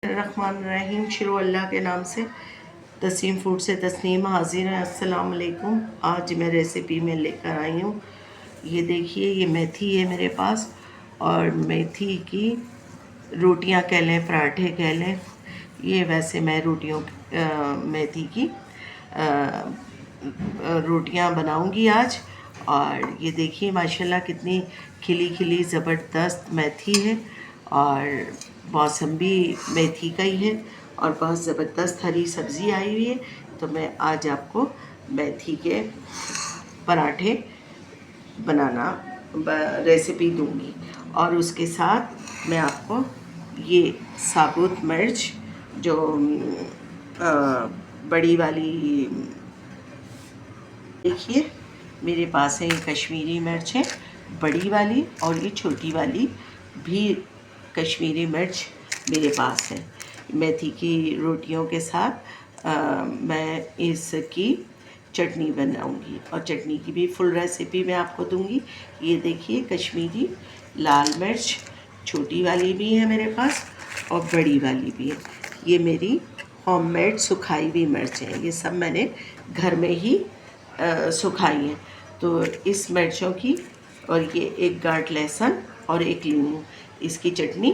रहमान शुरू अल्लाह के नाम से। तस्नीम फूड से तस्नीम हाजिर है। अस्सलाम वालेकुम। आज मैं रेसिपी में लेकर आई हूँ, ये देखिए, ये मेथी है मेरे पास, और मेथी की रोटियां कह लें, पराठे कह लें। ये वैसे मैं मेथी की रोटियां बनाऊंगी आज। और ये देखिए माशाल्लाह कितनी खिली खिली ज़बरदस्त मेथी है, और मौसम भी मेथी का ही है, और बहुत ज़बरदस्त हरी सब्ज़ी आई हुई है। तो मैं आज आपको मेथी के पराठे बनाना रेसिपी दूंगी, और उसके साथ मैं आपको ये साबुत मिर्च, जो बड़ी वाली, देखिए मेरे पास है, ये कश्मीरी मिर्च है बड़ी वाली, और ये छोटी वाली भी कश्मीरी मिर्च मेरे पास है। मेथी की रोटियों के साथ मैं इसकी चटनी बनाऊंगी, और चटनी की भी फुल रेसिपी मैं आपको दूंगी। ये देखिए कश्मीरी लाल मिर्च छोटी वाली भी है मेरे पास, और बड़ी वाली भी है। ये मेरी होममेड सुखाई हुई मिर्च है, ये सब मैंने घर में ही सुखाई हैं। तो इस मिर्चों की, और ये एक गांठ लहसुन और एक नींबू, इसकी चटनी।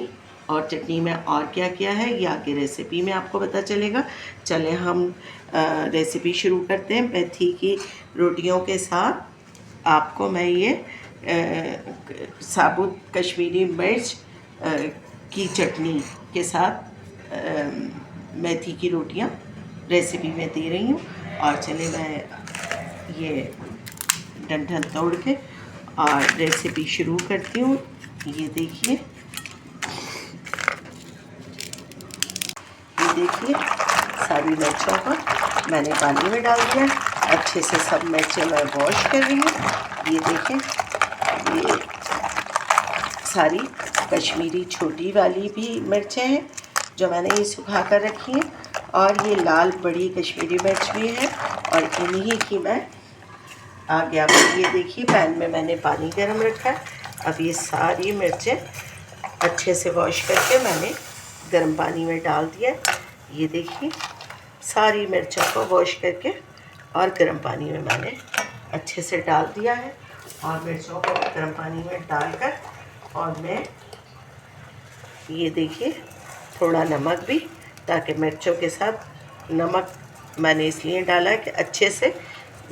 और चटनी में और क्या क्या है ये आगे रेसिपी में आपको पता चलेगा। चलें हम रेसिपी शुरू करते हैं। मेथी की रोटियों के साथ आपको मैं ये साबुत कश्मीरी मिर्च की चटनी के साथ मेथी की रोटियां रेसिपी में दे रही हूँ। और चले मैं ये डंठल तोड़ के और रेसिपी शुरू करती हूँ। ये देखिए, सारी मिर्चों को मैंने पानी में डाल दिया। अच्छे से सब मिर्चें मैं वॉश कर रही हूँ। ये देखें, ये सारी कश्मीरी छोटी वाली भी मिर्चें हैं जो मैंने ये सुखा कर रखी हैं, और ये लाल बड़ी कश्मीरी मिर्च भी है, और इन्हीं की मैं आगे आपको, ये देखिए पैन में मैंने पानी गर्म रखा है। अब ये सारी मिर्चें अच्छे से वॉश करके मैंने गर्म पानी में डाल दिया। ये देखिए सारी मिर्चों को वॉश करके और गर्म पानी में मैंने अच्छे से डाल दिया है। और मिर्चों को गर्म पानी में डालकर, और मैं ये देखिए थोड़ा नमक भी, ताकि मिर्चों के साथ नमक मैंने इसलिए डाला है कि अच्छे से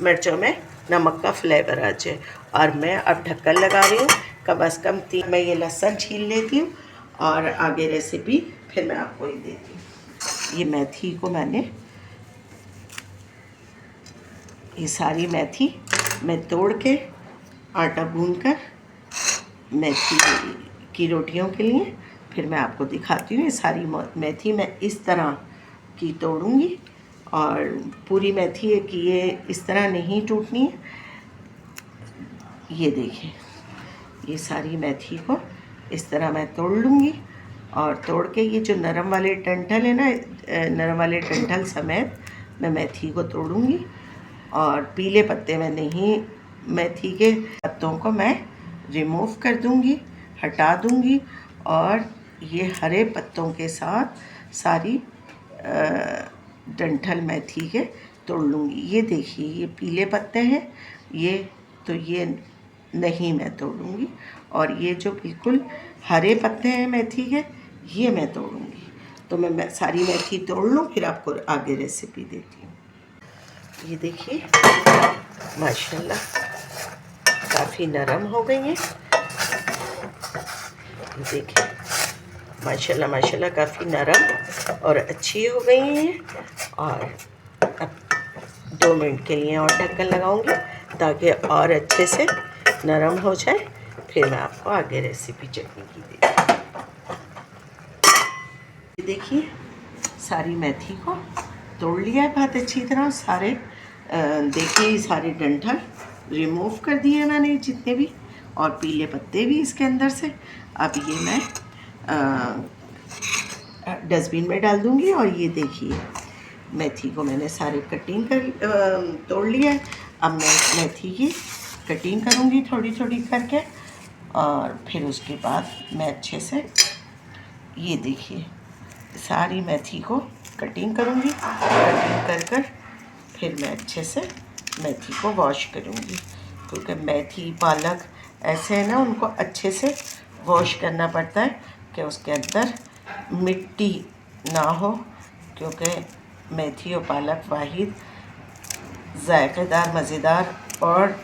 मिर्चों में नमक का फ्लेवर आ जाए। और मैं अब ढक्कन लगा रही हूँ, कम से कम 3। मैं ये लहसुन छील लेती हूँ, और आगे रेसिपी फिर मैं आपको ही देती हूँ। ये मेथी को मैंने, ये सारी मेथी मैं तोड़ के आटा गूंद कर मेथी की रोटियों के लिए फिर मैं आपको दिखाती हूँ। ये सारी मेथी मैं इस तरह की तोड़ूंगी, और पूरी मेथी है कि ये इस तरह नहीं टूटनी है। ये देखिए, ये सारी मेथी को इस तरह मैं तोड़ लूँगी, और तोड़ के ये जो नरम वाले डंठल है ना, नरम वाले डंठल समेत मैं मेथी को तोड़ूंगी। और पीले पत्ते में नहीं, मेथी के पत्तों को मैं रिमूव कर दूंगी, हटा दूंगी, और ये हरे पत्तों के साथ सारी डंठल मेथी के तोड़ लूँगी। ये देखिए, ये पीले पत्ते हैं, ये तो ये नहीं मैं तोड़ूंगी, और ये जो बिल्कुल हरे पत्ते हैं मेथी के, ये मैं तोड़ूंगी। तो मैं सारी मेथी तोड़ लूँ, फिर आपको आगे रेसिपी देती हूँ। ये देखिए माशाल्लाह काफ़ी नरम हो गई हैं। देखिए माशाल्लाह माशाल्लाह काफ़ी नरम और अच्छी हो गई हैं। और अब 2 मिनट के लिए और ढक्कन लगाऊंगी, ताकि और अच्छे से नरम हो जाए। फिर मैं आपको आगे रेसिपी चटनी की देती हूँ। देखिए सारी मेथी को तोड़ लिया है बहुत अच्छी तरह। सारे देखिए सारे डंठल रिमूव कर दिए मैंने जितने भी, और पीले पत्ते भी इसके अंदर से। अब ये मैं डस्टबिन में डाल दूँगी। और ये देखिए मेथी को मैंने सारे कटिंग कर तोड़ लिया है। अब मैं मेथी की कटिंग करूँगी थोड़ी थोड़ी करके, और फिर उसके बाद मैं अच्छे से, ये देखिए सारी मेथी को कटिंग करूँगी। कटिंग कर कर फिर मैं अच्छे से मेथी को वॉश करूँगी, क्योंकि मेथी पालक ऐसे है ना, उनको अच्छे से वॉश करना पड़ता है कि उसके अंदर मिट्टी ना हो, क्योंकि मेथी और पालक वाहिद जायकेदार, मज़ेदार और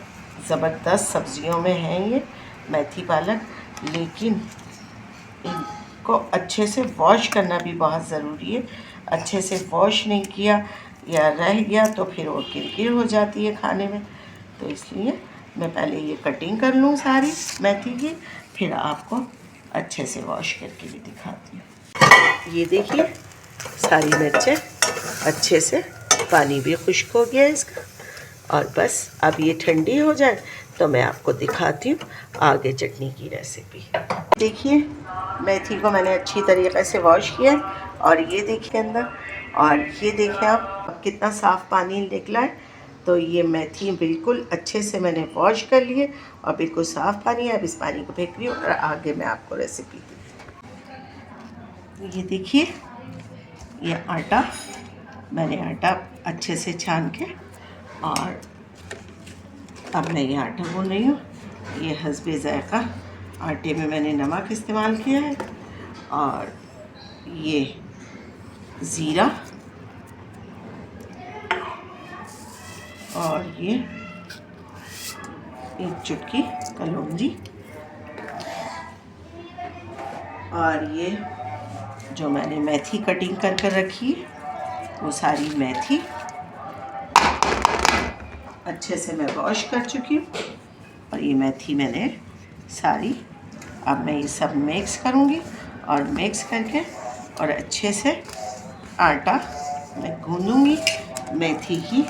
ज़बरदस्त सब्ज़ियों में हैं ये मेथी पालक। लेकिन इनको अच्छे से वॉश करना भी बहुत ज़रूरी है। अच्छे से वॉश नहीं किया या रह गया तो फिर वो किरकिर हो जाती है खाने में। तो इसलिए मैं पहले ये कटिंग कर लूँ सारी मेथी की, फिर आपको अच्छे से वॉश करके भी दिखाती हूँ। ये देखिए सारी मिर्चें अच्छे से, पानी भी खुश्क हो गया इसका, और बस अब ये ठंडी हो जाए तो मैं आपको दिखाती हूँ आगे चटनी की रेसिपी। देखिए मेथी को मैंने अच्छी तरीके से वॉश किया है, और ये देखिए अंदर, और ये देखिए आप कितना साफ़ पानी निकला है। तो ये मेथी बिल्कुल अच्छे से मैंने वॉश कर लिए और बिल्कुल साफ़ पानी है। अब इस पानी को फेंक रही हूँ और आगे मैं आपको रेसिपी दी। ये देखिए ये आटा, मैंने आटा अच्छे से छान के, और अब मैं ये आटा गूँध रही हूँ। ये हस्बे ज़ायक़ा आटे में मैंने नमक इस्तेमाल किया है, और ये ज़ीरा, और ये एक चुटकी कलौंजी, और ये जो मैंने मेथी कटिंग कर कर रखी है वो सारी मेथी अच्छे से मैं वॉश कर चुकी हूँ। और ये मेथी मैंने सारी, अब मैं ये सब मिक्स करूँगी, और मिक्स करके और अच्छे से आटा मैं गूँधूँगी। मेथी की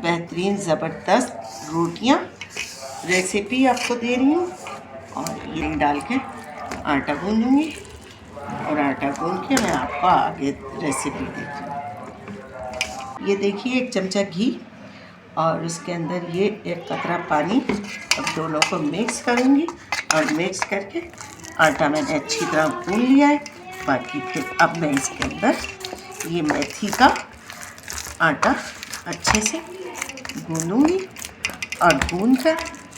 बेहतरीन ज़बरदस्त रोटियाँ रेसिपी आपको दे रही हूँ, और ये डाल के आटा गूँधूँगी, और आटा गूँध के मैं आपको आगे रेसिपी देती हूँ। ये देखिए एक चमचा घी और उसके अंदर ये एक कतरा पानी, अब दोनों को मिक्स करूँगी, और मिक्स करके आटा मैंने अच्छी तरह गूँध लिया है। बाकी फिर अब मैं इसके अंदर ये मेथी का आटा अच्छे से गूँधूँगी, और गूँध कर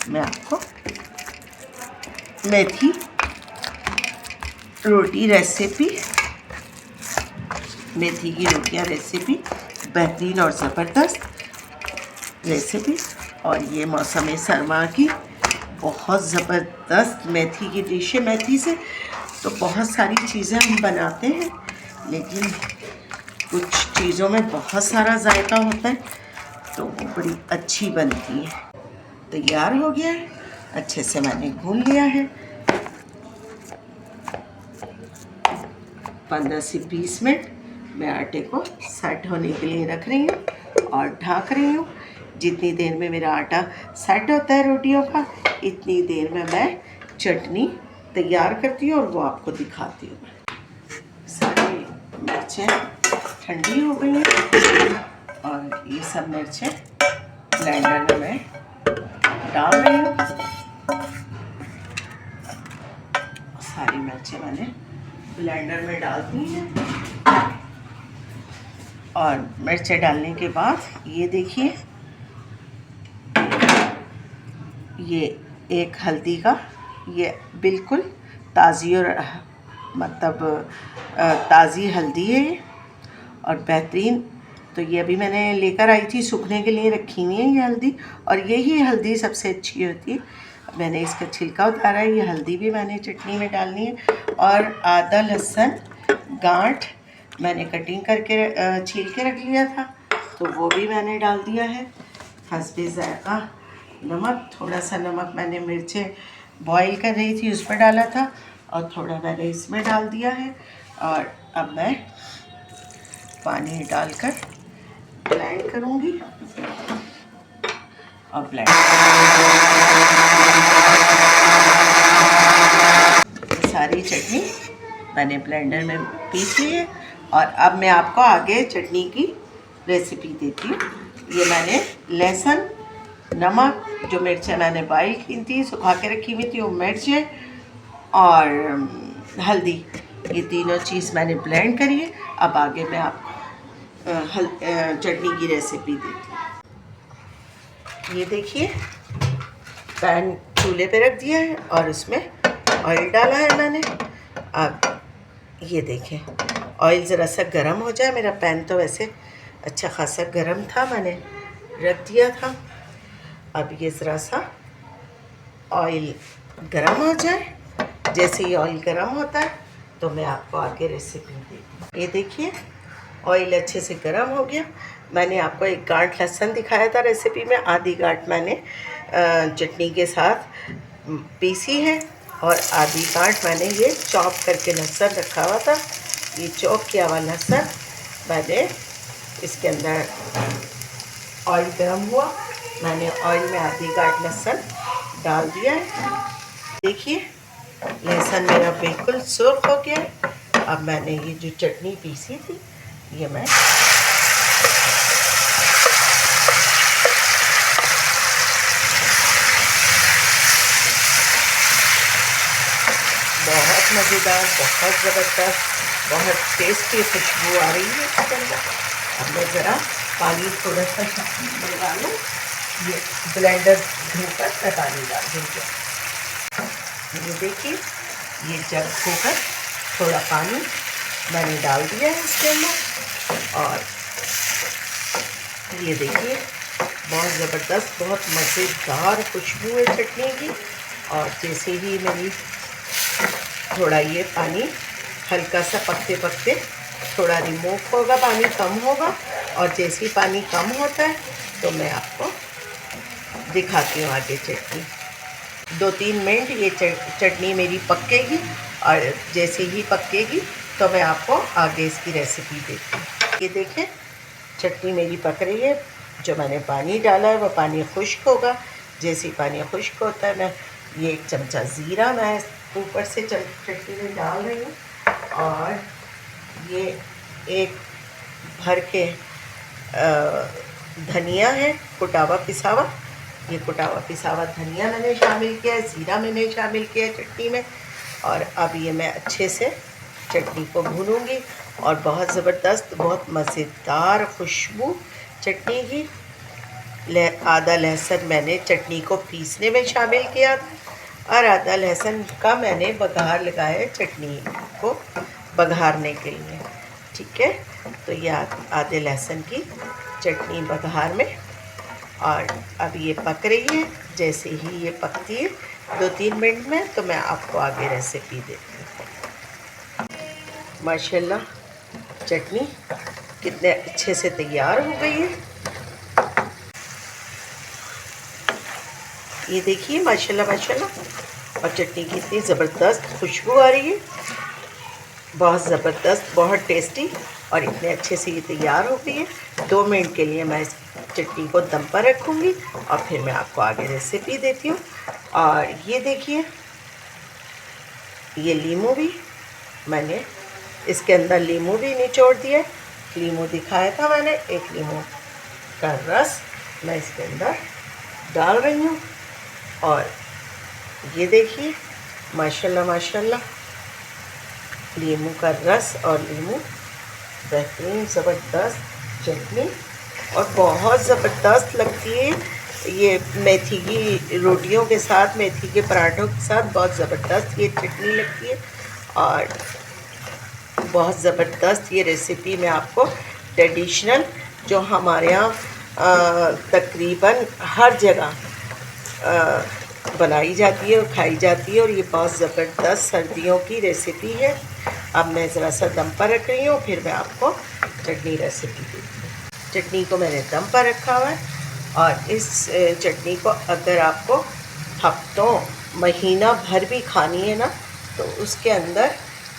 मैं आपको मेथी रोटी रेसिपी, मेथी की रोटियां रेसिपी बेहतरीन और ज़बरदस्त रेसिपी। और ये मौसम सरमा की बहुत ज़बरदस्त मेथी की डिश है। मेथी से तो बहुत सारी चीज़ें हम बनाते हैं, लेकिन कुछ चीज़ों में बहुत सारा जायका होता है, तो वो बड़ी अच्छी बनती है। तैयार हो गया है, अच्छे से मैंने गूँध लिया है। 15 से 20 मिनट मैं आटे को सेट होने के लिए रख रही हूँ और ढक रही हूँ। जितनी देर में मेरा आटा सेट होता है रोटियों का, इतनी देर में मैं चटनी तैयार करती हूँ और वो आपको दिखाती हूँ। सारी मिर्चें ठंडी हो गई हैं, और ये सब मिर्चें ब्लेंडर में मैं डाल रही हूँ। सारी मिर्चें मैंने ब्लेंडर में डाल दी हैं, और मिर्चें डालने के बाद ये देखिए ये एक हल्दी का, ये बिल्कुल ताज़ी और मतलब ताज़ी हल्दी है ये, और बेहतरीन। तो ये अभी मैंने लेकर आई थी, सूखने के लिए रखी हुई है ये हल्दी, और यही हल्दी सबसे अच्छी होती है। मैंने इसका छिलका उतारा है, ये हल्दी भी मैंने चटनी में डालनी है। और आधा लहसुन गांठ मैंने कटिंग करके छील के रख लिया था, तो वो भी मैंने डाल दिया है। हस्बे ज़ायक़ा नमक, थोड़ा सा नमक मैंने मिर्चें बॉईल कर रही थी उस पर डाला था, और थोड़ा मैंने इसमें डाल दिया है। और अब मैं पानी डालकर ब्लेंड करूँगी, और ब्लेंड सारी चटनी मैंने ब्लेंडर में पीस ली है। और अब मैं आपको आगे चटनी की रेसिपी देती हूँ। ये मैंने लहसुन, नमक, जो मिर्चें मैंने बॉईल की थी, सुखा के रखी हुई थी वो मिर्चें, और हल्दी, ये तीनों चीज़ मैंने ब्लेंड करी है। अब आगे मैं आपको चटनी की रेसिपी देती हूँ। ये देखिए, पैन चूल्हे पे रख दिया है और उसमें ऑयल डाला है मैंने। अब ये देखें, ऑयल ज़रा सा गर्म हो जाए। मेरा पैन तो वैसे अच्छा खासा गर्म था, मैंने रख दिया था। अब ये ज़रा सा ऑयल गर्म हो जाए। जैसे ही ऑयल गर्म होता है तो मैं आपको आगे रेसिपी देती हूँ। ये देखिए, ऑयल अच्छे से गर्म हो गया। मैंने आपको एक गांठ लहसुन दिखाया था रेसिपी में, आधी गांठ मैंने चटनी के साथ पीसी है और आधी गांठ मैंने ये चॉप करके लहसुन रखा हुआ था। ये चॉप किया हुआ लहसुन मैंने इसके अंदर, ऑयल गर्म हुआ, मैंने ऑयल में आधी गांठ लहसुन डाल दिया है। देखिए, लहसुन मेरा बिल्कुल सुर्ख हो गया है। अब मैंने ये जो चटनी पीसी थी ये मैं बहुत मज़ेदार, बहुत ज़बरदस्त, बहुत टेस्टी खुशबू आ रही है इसके अंदर। अब मैं ज़रा पानी थोड़ा सा लगा लूँ। ये ब्लेंडर धोकर मैं पानी डाल दूँगी। ये देखिए, ये जग होकर थोड़ा पानी मैंने डाल दिया है इसके अंदर। और ये देखिए, बहुत ज़बरदस्त, बहुत मज़ेदार खुशबू है चटनी की। और जैसे ही मेरी थोड़ा ये पानी हल्का सा पकते पकते थोड़ा रिमूव होगा, पानी कम होगा। और जैसे ही पानी कम होता है तो मैं आपको दिखाती हूँ आगे चटनी। 2-3 मिनट ये चटनी मेरी पकेगी और जैसे ही पकेगी तो मैं आपको आगे इसकी रेसिपी देती हूँ। ये देखें, चटनी मेरी पक रही है। जो मैंने पानी डाला है वो पानी खुश्क होगा। जैसे ही पानी खुश्क होता है, मैं ये 1 चमचा ज़ीरा मैं ऊपर से चटनी में डाल रही हूँ। और ये एक भर के धनिया है, कुटावा पिसावा। ये कुटावा पिसावा धनिया मैंने शामिल किया है, ज़ीरा मैंने शामिल किया है चटनी में। और अब ये मैं अच्छे से चटनी को भूनूंगी और बहुत ज़बरदस्त, बहुत मज़ेदार खुशबू चटनी की। आधा लहसुन मैंने चटनी को पीसने में शामिल किया और आधा लहसुन का मैंने बघार लगाया चटनी को बघारने के लिए। ठीक है, तो ये आधे लहसुन की चटनी बघार में। और अब ये पक रही है। जैसे ही ये पकती है 2-3 मिनट में तो मैं आपको आगे रेसिपी देती हूँ। माशाल्लाह, चटनी कितने अच्छे से तैयार हो गई है। ये देखिए, माशाल्लाह माशाल्लाह। और चटनी की इतनी ज़बरदस्त खुशबू आ रही है, बहुत ज़बरदस्त, बहुत टेस्टी। और इतने अच्छे से ये तैयार हो गई है। 2 मिनट के लिए मैं इस चटनी को दम पर रखूँगी और फिर मैं आपको आगे रेसिपी देती हूँ। और ये देखिए, ये लीमू भी मैंने इसके अंदर लीमू भी निचोड़ दिया। लीमू दिखाया था मैंने, एक लीमू का रस मैं इसके अंदर डाल रही हूँ। और ये देखिए, माशाल्लाह माशाल्लाह, लीमू का रस और लीमू, बेहतरीन ज़बरदस्त चटनी और बहुत ज़बरदस्त लगती है। ये मेथी की रोटियों के साथ, मेथी के पराठों के साथ बहुत ज़बरदस्त ये चटनी लगती है। और बहुत ज़बरदस्त ये रेसिपी मैं आपको ट्रेडिशनल, जो हमारे यहाँ तकरीबन हर जगह बनाई जाती है और खाई जाती है। और ये बहुत ज़बरदस्त सर्दियों की रेसिपी है। अब मैं ज़रा सा दम पर रख रही हूँ, फिर मैं आपको चटनी रेसिपी देती हूँ। चटनी को मैंने दम पर रखा हुआ है। और इस चटनी को अगर आपको हफ्तों, महीना भर भी खानी है ना, तो उसके अंदर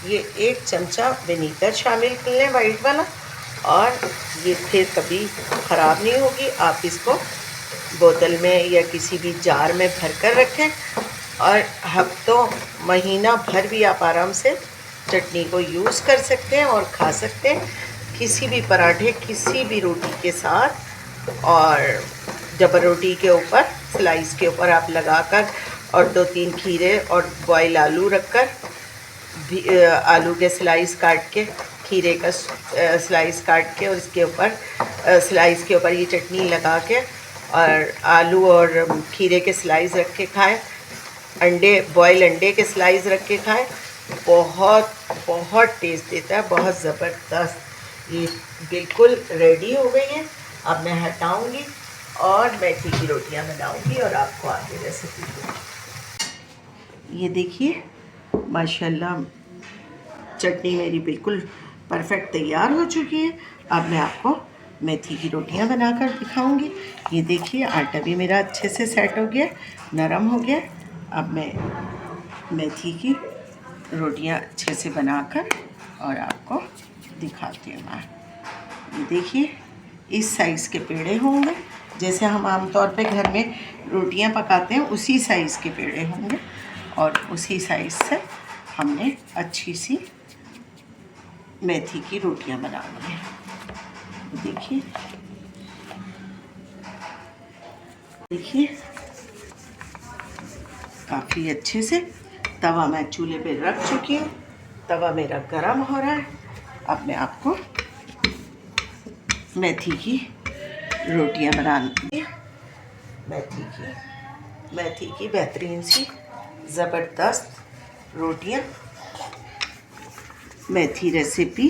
ये 1 चमचा विनीगर शामिल कर लें, वाइट वाला। और ये फिर कभी ख़राब नहीं होगी। आप इसको बोतल में या किसी भी जार में भर कर रखें और हफ्तों, महीना भर भी आप आराम से चटनी को यूज़ कर सकते हैं और खा सकते हैं, किसी भी पराठे, किसी भी रोटी के साथ। और जब रोटी के ऊपर, स्लाइस के ऊपर आप लगाकर और 2-3 खीरे और बॉयल आलू रखकर आलू के स्लाइस काट के, खीरे का स्लाइस काट के और इसके ऊपर स्लाइस के ऊपर ये चटनी लगा के और आलू और खीरे के स्लाइस रख के खाएं, अंडे बॉयल अंडे के स्लाइस रख के खाएं, बहुत बहुत टेस्ट देता है, बहुत ज़बरदस्त। ये बिल्कुल रेडी हो गई है। अब मैं हटाऊंगी और मेथी की रोटियां बनाऊंगी और आपको आगे रेसिपी दूँगी। ये देखिए माशाल्लाह चटनी मेरी बिल्कुल परफेक्ट तैयार हो चुकी है। अब मैं आपको मेथी की रोटियां बनाकर दिखाऊंगी। ये देखिए आटा भी मेरा अच्छे से सेट हो गया, नरम हो गया। अब मैं मेथी की रोटियां अच्छे से बनाकर और आपको दिखाती हूँ मैं। ये देखिए इस साइज़ के पेड़े होंगे, जैसे हम आमतौर पे घर में रोटियां पकाते हैं उसी साइज़ के पेड़े होंगे और उसी साइज़ से हमने अच्छी सी मेथी की रोटियां बनानी है। देखिए देखिए काफ़ी अच्छे से तवा मैं चूल्हे पे रख चुकी हूँ। तवा मेरा गरम हो रहा है। अब मैं आपको मेथी की रोटियां बनानी है। मेथी की बेहतरीन सी ज़बरदस्त रोटियां, मेथी रेसिपी,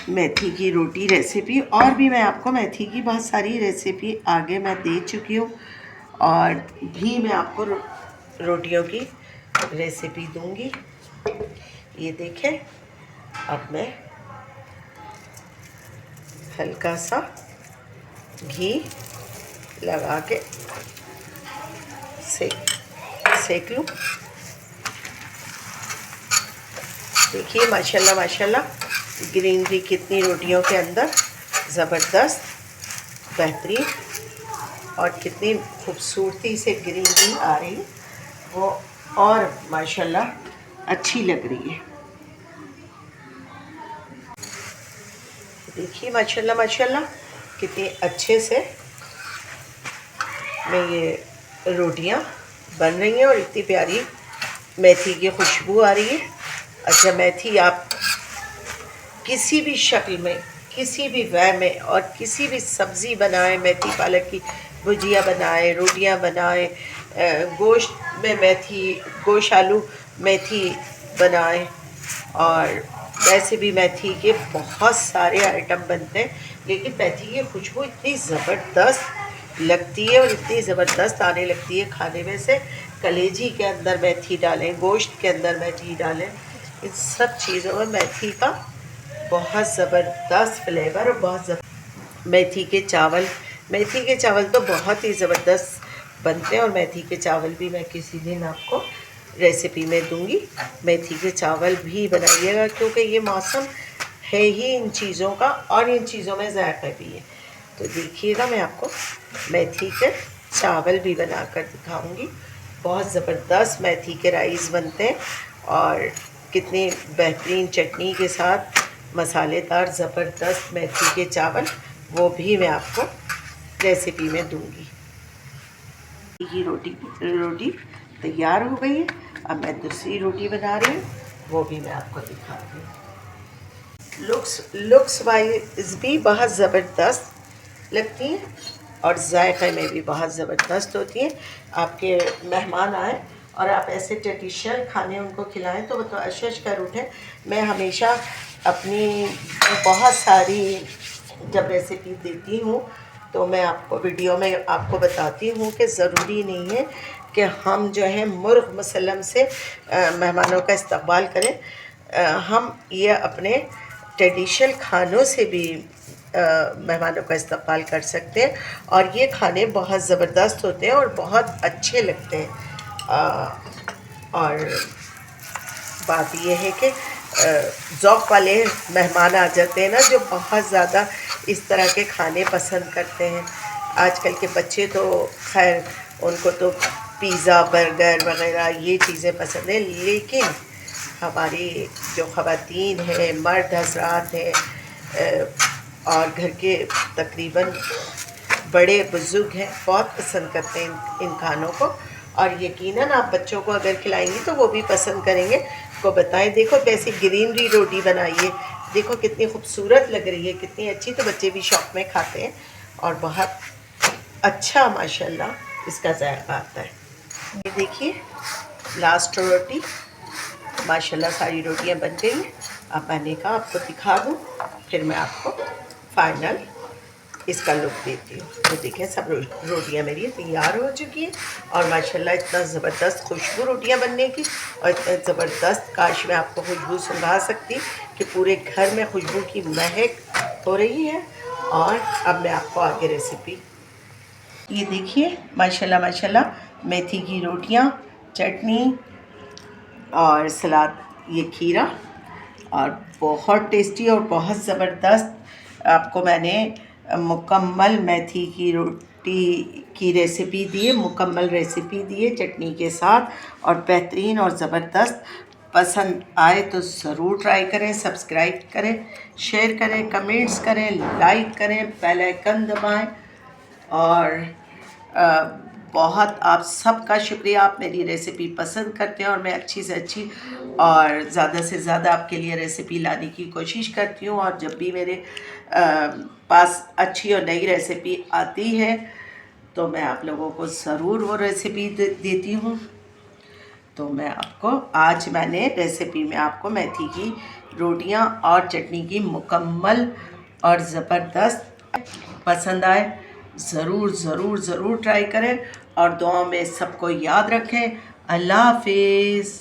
मेथी की रोटी रेसिपी। और भी मैं आपको मेथी की बहुत सारी रेसिपी आगे मैं दे चुकी हूँ और भी मैं आपको रोटियों की रेसिपी दूंगी। ये देखें अब मैं हल्का सा घी लगा के सेक लूँ। देखिए माशाल्लाह माशाल्लाह ग्रीनरी कितनी रोटियों के अंदर ज़बरदस्त बेहतरीन और कितनी खूबसूरती से ग्रीनरी आ रही है, वो और माशाल्लाह अच्छी लग रही है। देखिए माशाल्लाह माशाल्लाह कितनी अच्छे से में ये रोटियां बन रही हैं और इतनी प्यारी मेथी की खुशबू आ रही है। अच्छा, मेथी आप किसी भी शक्ल में, किसी भी वे में और किसी भी सब्ज़ी बनाएं, मेथी पालक की भुजिया बनाएं, रोटियां बनाएं, गोश्त में मेथी, गोश्त आलू मेथी बनाएं और वैसे भी मेथी के बहुत सारे आइटम बनते हैं। लेकिन मेथी की खुशबू इतनी ज़बरदस्त लगती है और इतनी ज़बरदस्त आने लगती है खाने में से। कलेजी के अंदर मेथी डालें, गोश्त के अंदर मेथी डालें, इन सब चीज़ों में मेथी का बहुत ज़बरदस्त फ्लेवर और बहुत मेथी के चावल तो बहुत ही ज़बरदस्त बनते हैं और मेथी के चावल भी मैं किसी दिन आपको रेसिपी में दूंगी। मेथी के चावल भी बनाइएगा क्योंकि ये मौसम है ही इन चीज़ों का और इन चीज़ों में जायका भी है। तो देखिएगा मैं आपको मेथी के चावल भी बनाकर दिखाऊंगी। बहुत ज़बरदस्त मेथी के राइस बनते हैं और कितनी बेहतरीन चटनी के साथ मसालेदार ज़बरदस्त मेथी के चावल, वो भी मैं आपको रेसिपी में दूंगी। ये रोटी तैयार हो गई है। अब मैं दूसरी रोटी बना रही हूँ, वो भी मैं आपको दिखाती हूँ। लुक्स वाइज भी बहुत ज़बरदस्त लगती हैं और जायक़े में भी बहुत ज़बरदस्त होती हैं। आपके मेहमान आए और आप ऐसे ट्रेडिशनल खाने उनको खिलाएं तो वो तो अशश कर उठें। मैं हमेशा अपनी बहुत सारी जब रेसिपी देती हूँ तो मैं आपको वीडियो में आपको बताती हूँ कि ज़रूरी नहीं है कि हम जो है मुर्ग़ मुसल्लम से मेहमानों का इस्तकबाल करें। हम ये अपने ट्रेडिशनल खानों से भी मेहमानों का इस्तकबाल कर सकते हैं और ये खाने बहुत ज़बरदस्त होते हैं और बहुत अच्छे लगते हैं। और बात यह है कि ज़ौक़ वाले मेहमान आ जाते हैं ना, जो बहुत ज़्यादा इस तरह के खाने पसंद करते हैं। आजकल के बच्चे तो खैर उनको तो पिज़्ज़ा बर्गर वग़ैरह ये चीज़ें पसंद हैं, लेकिन हमारी जो ख़वातीन हैं, मर्द हज़रात हैं और घर के तकरीबन बड़े बुज़ुर्ग हैं, बहुत पसंद करते हैं इन खानों को। और यकीनन आप बच्चों को अगर खिलाएंगी तो वो भी पसंद करेंगे। को बताएं। देखो कैसी ग्रीनरी रोटी बनाई है, देखो कितनी खूबसूरत लग रही है, कितनी अच्छी, तो बच्चे भी शौक में खाते हैं और बहुत अच्छा माशाल्लाह इसका जायका आता है। ये देखिए लास्ट रोटी, माशाल्लाह सारी रोटियां बन गई हैं। अब मैंने कहा आपको दिखा दूँ, फिर मैं आपको फाइनल इसका लुक देती हूँ। तो देखें सब रोटियां मेरी तैयार हो चुकी हैं और माशाल्लाह इतना ज़बरदस्त खुशबू रोटियां बनने की, और इतना ज़बरदस्त, काश मैं आपको खुशबू सुंघा सकती कि पूरे घर में खुशबू की महक हो रही है। और अब मैं आपको आगे रेसिपी, ये देखिए माशाल्लाह माशाल्लाह मेथी की रोटियां, चटनी और सलाद, ये खीरा, और बहुत टेस्टी और बहुत ज़बरदस्त आपको मैंने मुकम्मल मेथी की रोटी की रेसिपी दी है, मुकम्मल रेसिपी दी है चटनी के साथ, और बेहतरीन और ज़बरदस्त। पसंद आए तो ज़रूर ट्राई करें, सब्सक्राइब करें, शेयर करें, कमेंट्स करें, लाइक करें, बेल आइकन दबाएं। और बहुत आप सबका शुक्रिया, आप मेरी रेसिपी पसंद करते हैं और मैं अच्छी से अच्छी और ज़्यादा से ज़्यादा आपके लिए रेसिपी लाने की कोशिश करती हूँ। और जब भी मेरे पास अच्छी और नई रेसिपी आती है तो मैं आप लोगों को ज़रूर वो रेसिपी देती हूँ। तो मैं आपको आज मैंने रेसिपी में आपको मेथी की रोटियां और चटनी की मुकम्मल और ज़बरदस्त, पसंद आए ज़रूर ज़रूर ज़रूर ट्राई करें और दुआ में सबको याद रखें। अल्लाह हाफिज़।